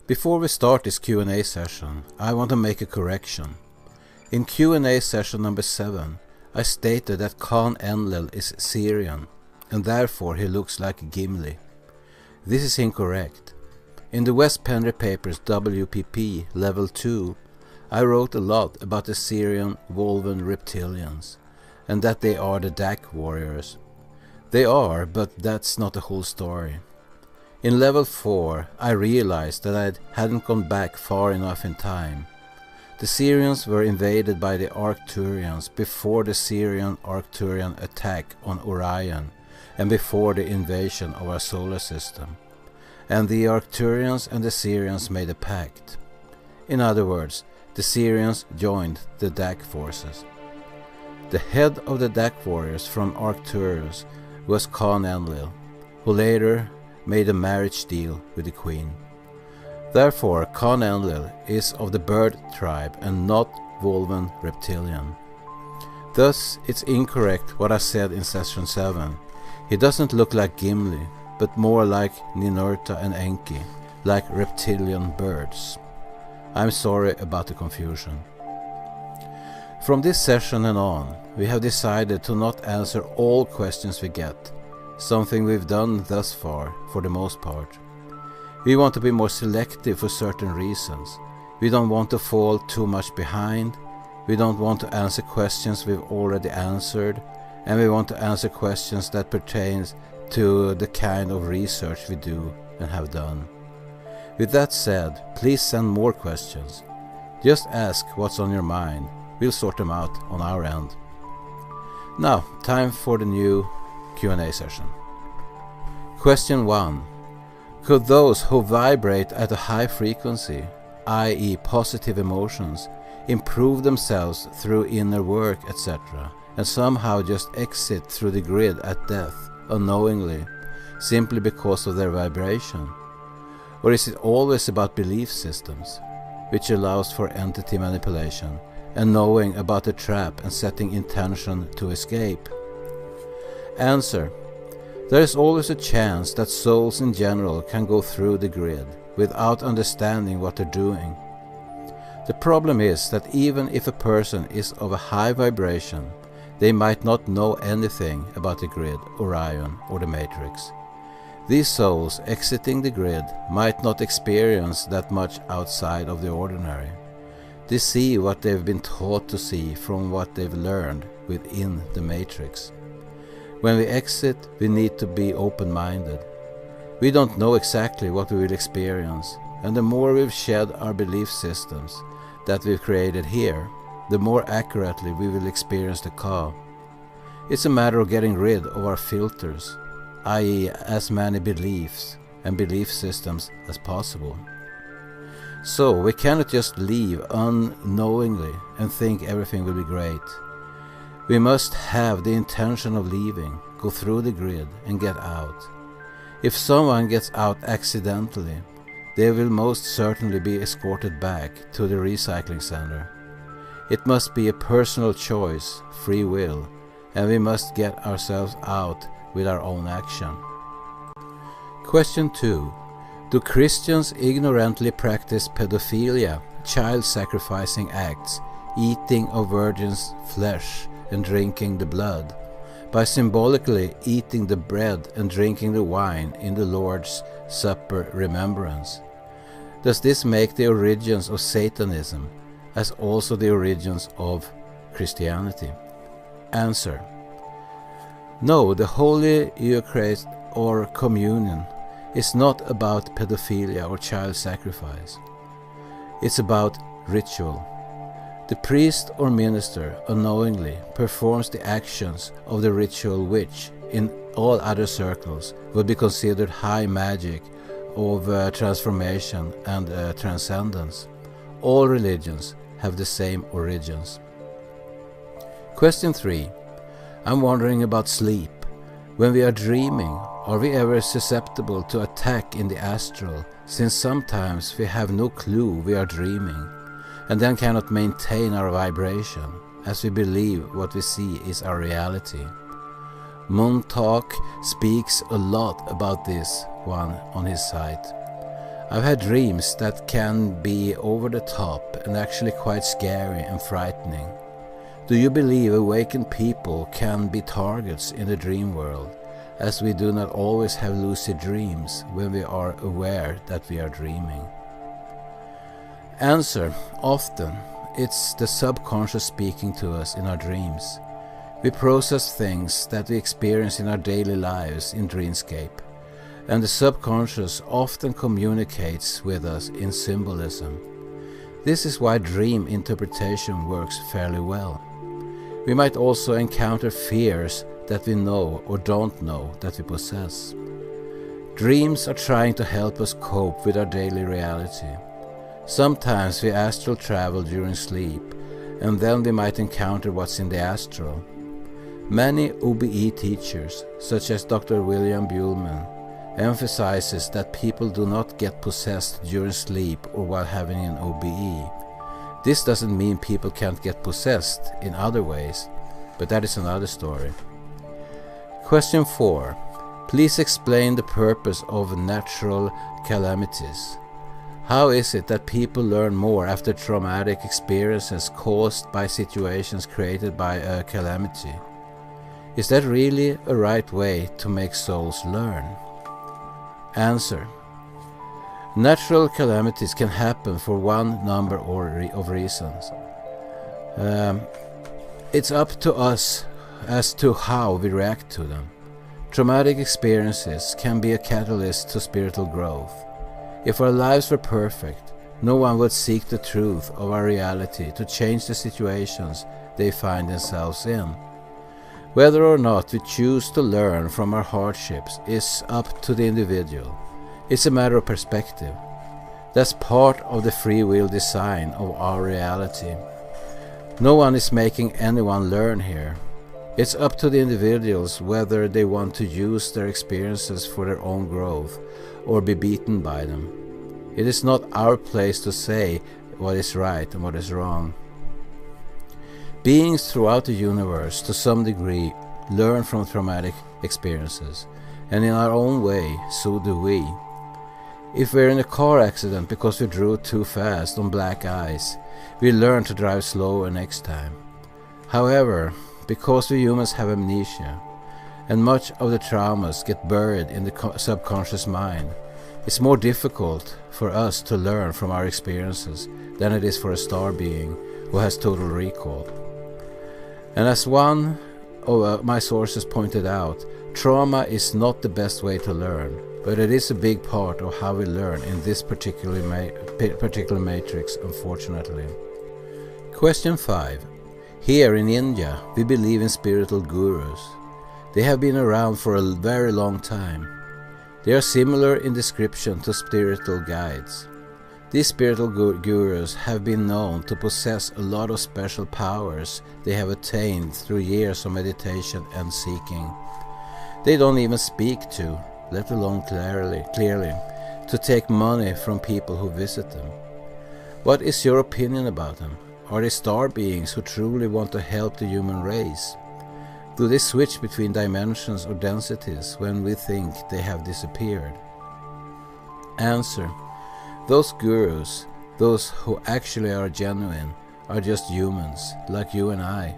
Before we start this Q&A session, I want to make a correction. In Q&A session number 7, I stated that Khan Enlil is Syrian, and therefore he looks like Gimli. This is incorrect. In the Wes Penre papers WPP Level 2, I wrote a lot about the Syrian Wolven reptilians, and that they are the Dak warriors. They are, but that's not the whole story. In Level 4, I realized that I hadn't gone back far enough in time. The Syrians were invaded by the Arcturians before the Syrian-Arcturian attack on Orion and before the invasion of our solar system. And the Arcturians and the Syrians made a pact. In other words, the Syrians joined the Dak forces. The head of the Dak warriors from Arcturus was Khan Enlil, who later made a marriage deal with the queen. Therefore, Khan Enlil is of the bird tribe and not Wolven reptilian. Thus, it's incorrect what I said in session 7. He doesn't look like Gimli, but more like Ninurta and Enki, like reptilian birds. I'm sorry about the confusion. From this session and on, we have decided to not answer all questions we get, something we've done thus far for the most part. We want to be more selective for certain reasons. We don't want to fall too much behind, we don't want to answer questions we've already answered, and we want to answer questions that pertain to the kind of research we do and have done. With that said, please send more questions. Just ask what's on your mind. We'll sort them out on our end. Now, time for the new Q&A session. Question 1. Could those who vibrate at a high frequency, i.e. positive emotions, improve themselves through inner work, etc., and somehow just exit through the grid at death, unknowingly, simply because of their vibration? Or is it always about belief systems, which allows for entity manipulation, and knowing about the trap and setting intention to escape? Answer. There is always a chance that souls in general can go through the grid without understanding what they're doing. The problem is that even if a person is of a high vibration, they might not know anything about the grid, Orion, or the Matrix. These souls exiting the grid might not experience that much outside of the ordinary. They see what they've been taught to see from what they've learned within the Matrix. When we exit, we need to be open-minded. We don't know exactly what we will experience, and the more we've shed our belief systems that we've created here, the more accurately we will experience the Ka. It's a matter of getting rid of our filters, i.e. as many beliefs and belief systems as possible. So we cannot just leave unknowingly and think everything will be great. We must have the intention of leaving, go through the grid and get out. If someone gets out accidentally, they will most certainly be escorted back to the recycling center. It must be a personal choice, free will, and we must get ourselves out with our own action. Question 2. Do Christians ignorantly practice pedophilia, child sacrificing acts, eating of virgins' flesh and drinking the blood, by symbolically eating the bread and drinking the wine in the Lord's Supper remembrance? Does this make the origins of Satanism as also the origins of Christianity? Answer. No, the Holy Eucharist or Communion is not about pedophilia or child sacrifice. It's about ritual. The priest or minister unknowingly performs the actions of the ritual which, in all other circles, would be considered high magic of transformation and transcendence. All religions have the same origins. Question 3. I'm wondering about sleep. When we are dreaming, are we ever susceptible to attack in the astral, since sometimes we have no clue we are dreaming, and then cannot maintain our vibration, as we believe what we see is our reality? Moon Talk speaks a lot about this one on his site. I've had dreams that can be over the top and actually quite scary and frightening. Do you believe awakened people can be targets in the dream world, as we do not always have lucid dreams when we are aware that we are dreaming? Answer: often. It's the subconscious speaking to us in our dreams. We process things that we experience in our daily lives in dreamscape, and the subconscious often communicates with us in symbolism. This is why dream interpretation works fairly well. We might also encounter fears that we know or don't know that we possess. Dreams are trying to help us cope with our daily reality. Sometimes we astral travel during sleep, and then we might encounter what's in the astral. Many OBE teachers, such as Dr. William Buhlman, emphasizes that people do not get possessed during sleep or while having an OBE. This doesn't mean people can't get possessed in other ways, but that is another story. Question 4. Please explain the purpose of natural calamities. How is it that people learn more after traumatic experiences caused by situations created by a calamity? Is that really a right way to make souls learn? Answer: natural calamities can happen for one number of reasons. It's up to us as to how we react to them. Traumatic experiences can be a catalyst to spiritual growth. If our lives were perfect, no one would seek the truth of our reality to change the situations they find themselves in. Whether or not we choose to learn from our hardships is up to the individual. It's a matter of perspective. That's part of the free will design of our reality. No one is making anyone learn here. It's up to the individuals whether they want to use their experiences for their own growth or be beaten by them. It is not our place to say what is right and what is wrong. Beings throughout the universe, to some degree, learn from traumatic experiences, and in our own way, so do we. If we're in a car accident because we drove too fast on black ice, we learn to drive slower next time. However, because we humans have amnesia, and much of the traumas get buried in the subconscious mind, it's more difficult for us to learn from our experiences than it is for a star being who has total recall. And as one of my sources pointed out, trauma is not the best way to learn, but it is a big part of how we learn in this particular matrix, unfortunately. Question 5. Here in India, we believe in spiritual gurus. They have been around for a very long time. They are similar in description to spiritual guides. These spiritual gurus have been known to possess a lot of special powers they have attained through years of meditation and seeking. They don't even speak to, let alone clearly, to take money from people who visit them. What is your opinion about them? Are they star beings who truly want to help the human race? Do they switch between dimensions or densities when we think they have disappeared? Answer: those gurus, those who actually are genuine, are just humans, like you and I.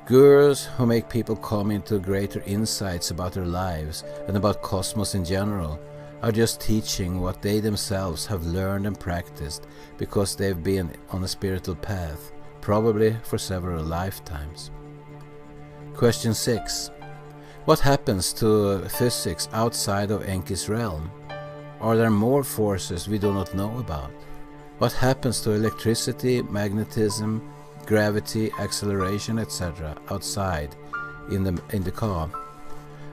Gurus who make people come into greater insights about their lives and about cosmos in general are just teaching what they themselves have learned and practiced because they've been on a spiritual path, probably for several lifetimes. Question 6. What happens to physics outside of Enki's realm? Are there more forces we do not know about? What happens to electricity, magnetism, gravity, acceleration, etc. outside in the car?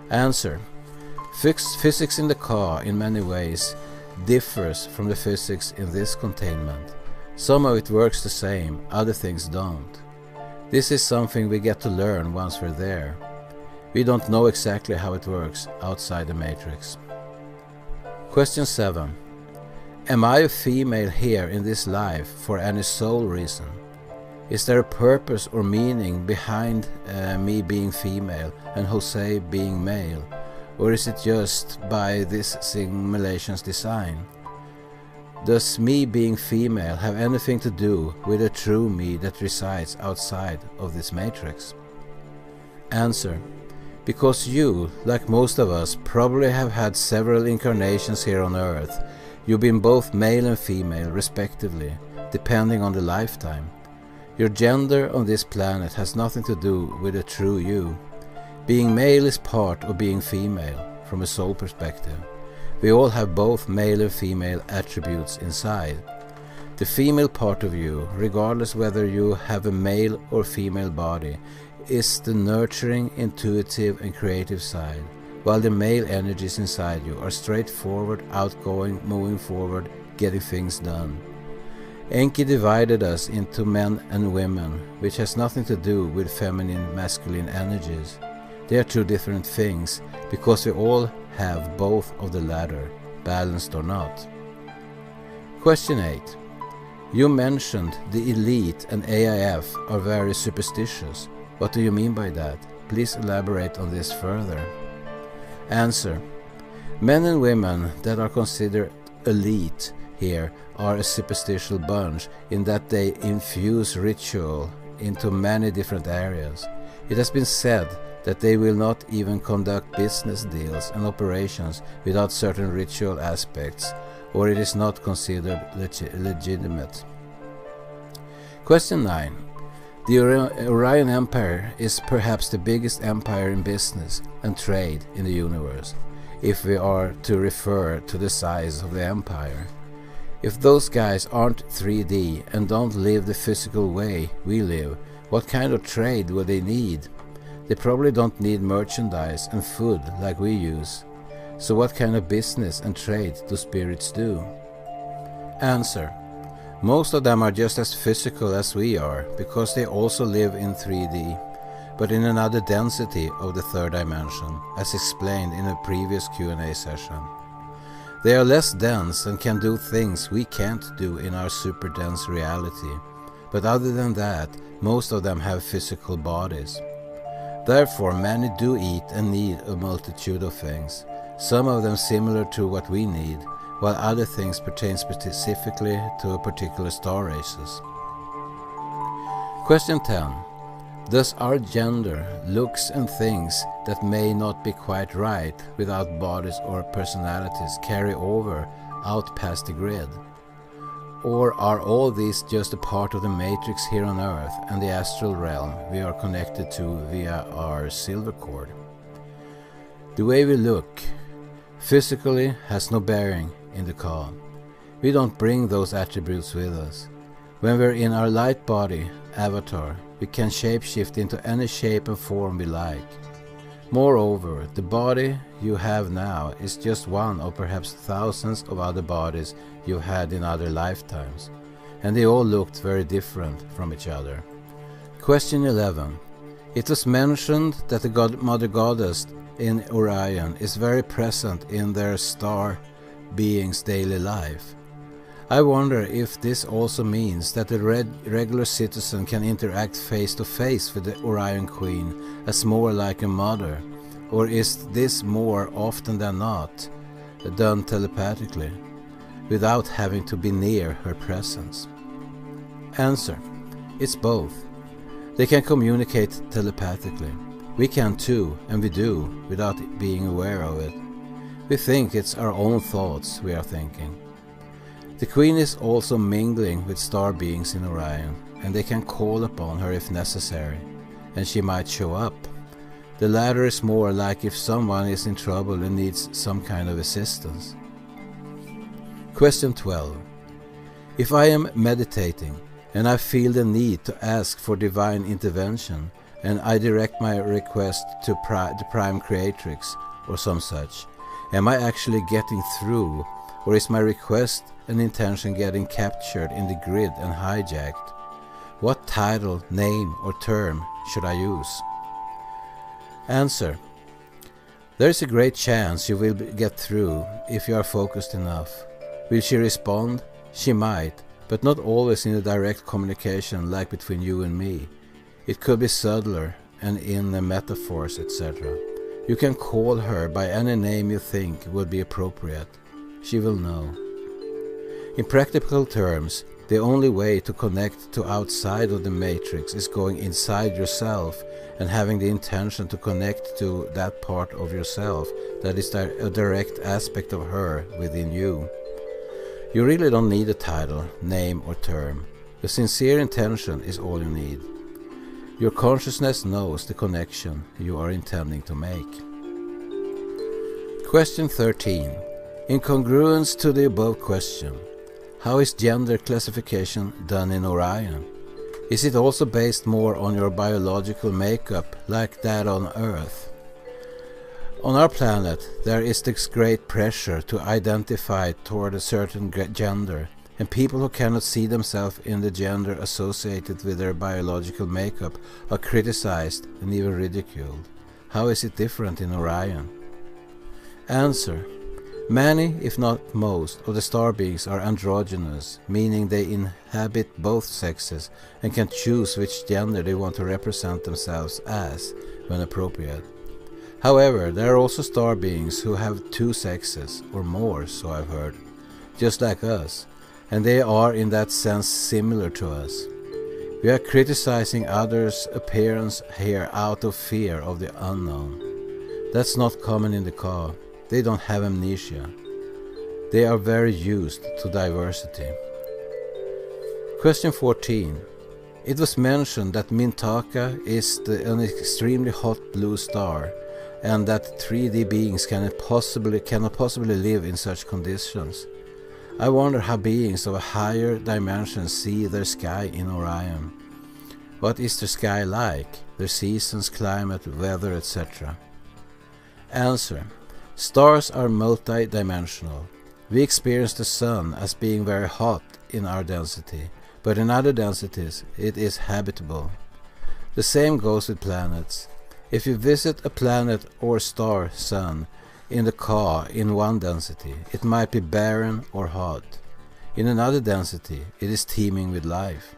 Answer: physics in the car in many ways differs from the physics in this containment. Some of it works the same, other things don't. This is something we get to learn once we're there. We don't know exactly how it works outside the matrix. Question 7. Am I a female here in this life for any soul reason? Is there a purpose or meaning behind me being female and Jose being male? Or is it just by this simulation's design? Does me being female have anything to do with the true me that resides outside of this matrix? Answer: because you, like most of us, probably have had several incarnations here on Earth. You've been both male and female, respectively, depending on the lifetime. Your gender on this planet has nothing to do with the true you. Being male is part of being female, from a soul perspective. We all have both male and female attributes inside. The female part of you, regardless whether you have a male or female body, is the nurturing, intuitive and creative side, while the male energies inside you are straightforward, outgoing, moving forward, getting things done. Enki divided us into men and women, which has nothing to do with feminine, masculine energies. They are two different things, because we all have both of the latter, balanced or not. Question 8. You mentioned the elite and AIF are very superstitious. What do you mean by that? Please elaborate on this further. Answer: men and women that are considered elite here are a superstitious bunch in that they infuse ritual into many different areas. It has been said that they will not even conduct business deals and operations without certain ritual aspects, or it is not considered legitimate. Question 9. The Orion Empire is perhaps the biggest empire in business and trade in the universe, if we are to refer to the size of the empire. If those guys aren't 3D and don't live the physical way we live, what kind of trade would they need? They probably don't need merchandise and food like we use. So what kind of business and trade do spirits do? Answer: most of them are just as physical as we are, because they also live in 3D, but in another density of the third dimension, as explained in a previous Q&A session. They are less dense and can do things we can't do in our super dense reality, but other than that, most of them have physical bodies. Therefore, many do eat and need a multitude of things, some of them similar to what we need, while other things pertain specifically to a particular star races. Question 10. Does our gender, looks and things that may not be quite right without bodies or personalities carry over out past the grid? Or are all these just a part of the matrix here on Earth and the astral realm we are connected to via our silver cord? The way we look physically has no bearing in the call. We don't bring those attributes with us. When we're in our light body, avatar, we can shapeshift into any shape and form we like. Moreover, the body you have now is just one of perhaps thousands of other bodies you had in other lifetimes, and they all looked very different from each other. Question 11. It was mentioned that the Mother Goddess in Orion is very present in their star being's daily life. I wonder if this also means that the regular citizen can interact face to face with the Orion Queen as more like a mother, or is this more often than not done telepathically, without having to be near her presence? Answer: it's both. They can communicate telepathically. We can too, and we do, without being aware of it. We think it's our own thoughts we are thinking. The Queen is also mingling with star beings in Orion, and they can call upon her if necessary, and she might show up. The latter is more like if someone is in trouble and needs some kind of assistance. Question 12. If I am meditating and I feel the need to ask for divine intervention, and I direct my request to the Prime Creatrix or some such, am I actually getting through, or is my request and intention getting captured in the grid and hijacked? What title, name or term should I use? Answer: there is a great chance you will get through if you are focused enough. Will she respond? She might, but not always in a direct communication like between you and me. It could be subtler and in the metaphors, etc. You can call her by any name you think would be appropriate. She will know. In practical terms, the only way to connect to outside of the matrix is going inside yourself and having the intention to connect to that part of yourself that is a direct aspect of her within you. You really don't need a title, name or term. The sincere intention is all you need. Your consciousness knows the connection you are intending to make. Question 13. In congruence to the above question, how is gender classification done in Orion? Is it also based more on your biological makeup like that on Earth? On our planet, there is this great pressure to identify toward a certain gender, and people who cannot see themselves in the gender associated with their biological makeup are criticized and even ridiculed. How is it different in Orion? Answer. Many, if not most, of the star beings are androgynous, meaning they inhabit both sexes and can choose which gender they want to represent themselves as when appropriate. However, there are also star beings who have two sexes, or more, so I've heard, just like us, and they are in that sense similar to us. We are criticizing others' appearance here out of fear of the unknown. That's not common in the Ka. They don't have amnesia. They are very used to diversity. Question 14. It was mentioned that Mintaka is an extremely hot blue star, and that 3D beings cannot possibly live in such conditions. I wonder how beings of a higher dimension see their sky in Orion. What is their sky like? Their seasons, climate, weather, etc. Answer. Stars are multi-dimensional. We experience the sun as being very hot in our density, but in other densities it is habitable. The same goes with planets. If you visit a planet or star sun in the Ka in one density, it might be barren or hot. In another density, it is teeming with life.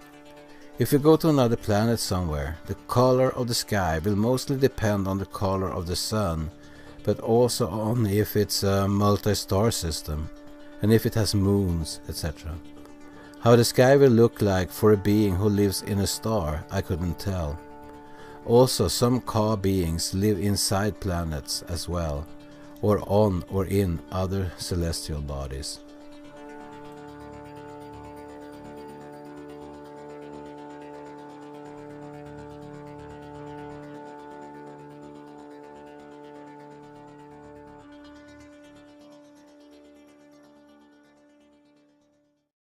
If you go to another planet somewhere, the color of the sky will mostly depend on the color of the sun, but also on if it's a multi-star system, and if it has moons, etc. How the sky will look like for a being who lives in a star, I couldn't tell. Also, some Ka beings live inside planets as well, or on or in other celestial bodies.